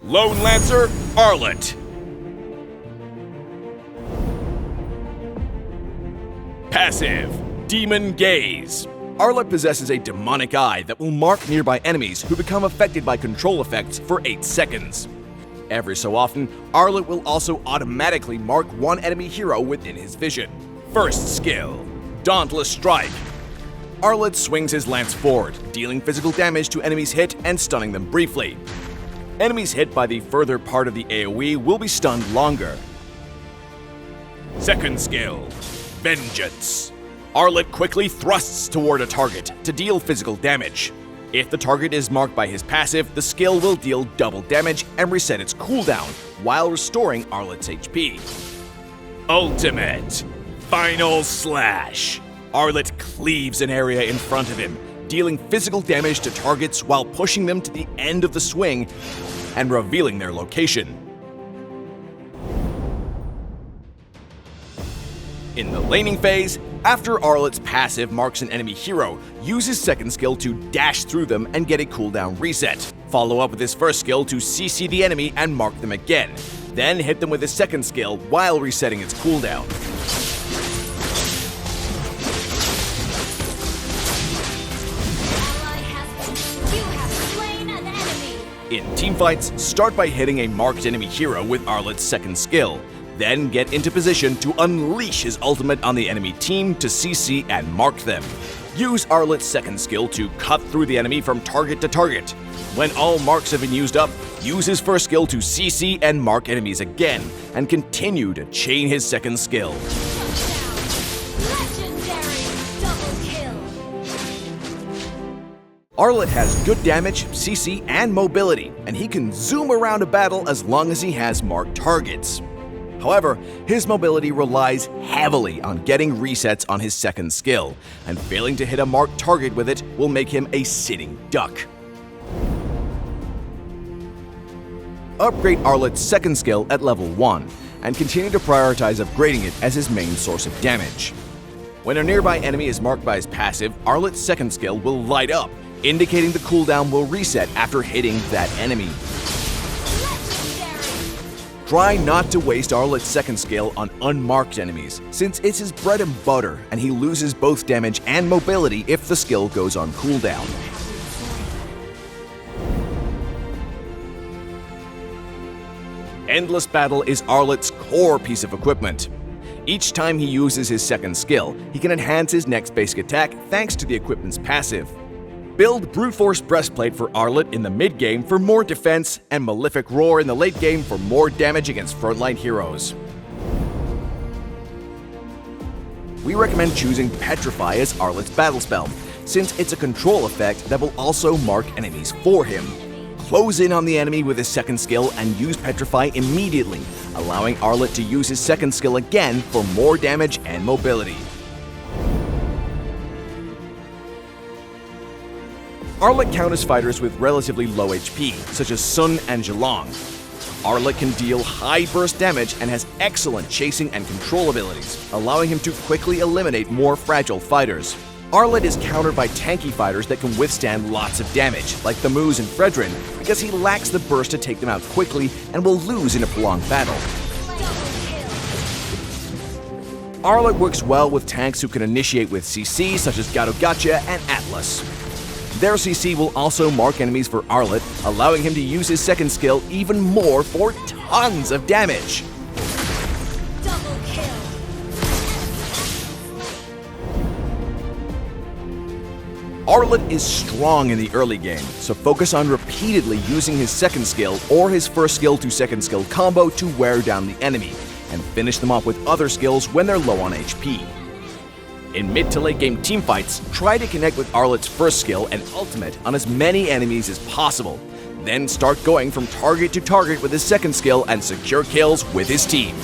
Lone Lancer, Arlott. Passive, Demon Gaze. Arlott possesses a demonic eye that will mark nearby enemies who become affected by control effects for 8 seconds. Every so often, Arlott will also automatically mark one enemy hero within his vision. First skill, Dauntless Strike. Arlott swings his lance forward, dealing physical damage to enemies hit and stunning them briefly. Enemies hit by the further part of the AoE will be stunned longer. Second skill, Vengeance. Arlott quickly thrusts toward a target to deal physical damage. If the target is marked by his passive, the skill will deal double damage and reset its cooldown, while restoring Arlott's HP. Ultimate, Final Slash. Arlott cleaves an area in front of him, dealing physical damage to targets while pushing them to the end of the swing and revealing their location. In the laning phase, after Arlott's passive marks an enemy hero, use his second skill to dash through them and get a cooldown reset. Follow up with his first skill to CC the enemy and mark them again. Then hit them with his second skill while resetting its cooldown. In teamfights, start by hitting a marked enemy hero with Arlott's second skill. Then get into position to unleash his ultimate on the enemy team to CC and mark them. Use Arlott's second skill to cut through the enemy from target to target. When all marks have been used up, use his first skill to CC and mark enemies again, and continue to chain his second skill. Arlott has good damage, CC, and mobility, and he can zoom around a battle as long as he has marked targets. However, his mobility relies heavily on getting resets on his second skill, and failing to hit a marked target with it will make him a sitting duck. Upgrade Arlott's second skill at level 1, and continue to prioritize upgrading it as his main source of damage. When a nearby enemy is marked by his passive, Arlott's second skill will light up, indicating the cooldown will reset after hitting that enemy. Try not to waste Arlott's second skill on unmarked enemies, since it's his bread and butter, and he loses both damage and mobility if the skill goes on cooldown. Endless Battle is Arlott's core piece of equipment. Each time he uses his second skill, he can enhance his next basic attack thanks to the equipment's passive. Build Brute Force Breastplate for Arlott in the mid-game for more defense, and Malefic Roar in the late game for more damage against frontline heroes. We recommend choosing Petrify as Arlott's battle spell, since it's a control effect that will also mark enemies for him. Close in on the enemy with his second skill and use Petrify immediately, allowing Arlott to use his second skill again for more damage and mobility. Arlott counters fighters with relatively low HP, such as Sun and Zilong. Arlott can deal high burst damage and has excellent chasing and control abilities, allowing him to quickly eliminate more fragile fighters. Arlott is countered by tanky fighters that can withstand lots of damage, like the Moose and Fredrin, because he lacks the burst to take them out quickly and will lose in a prolonged battle. Arlott works well with tanks who can initiate with CC, such as Gato-Gacha and Atlas. Their CC will also mark enemies for Arlott, allowing him to use his second skill even more for tons of damage. Double kill. Arlott is strong in the early game, so focus on repeatedly using his second skill or his first skill to second skill combo to wear down the enemy, and finish them off with other skills when they're low on HP. In mid to late game teamfights, try to connect with Arlott's first skill and ultimate on as many enemies as possible. Then start going from target to target with his second skill and secure kills with his team.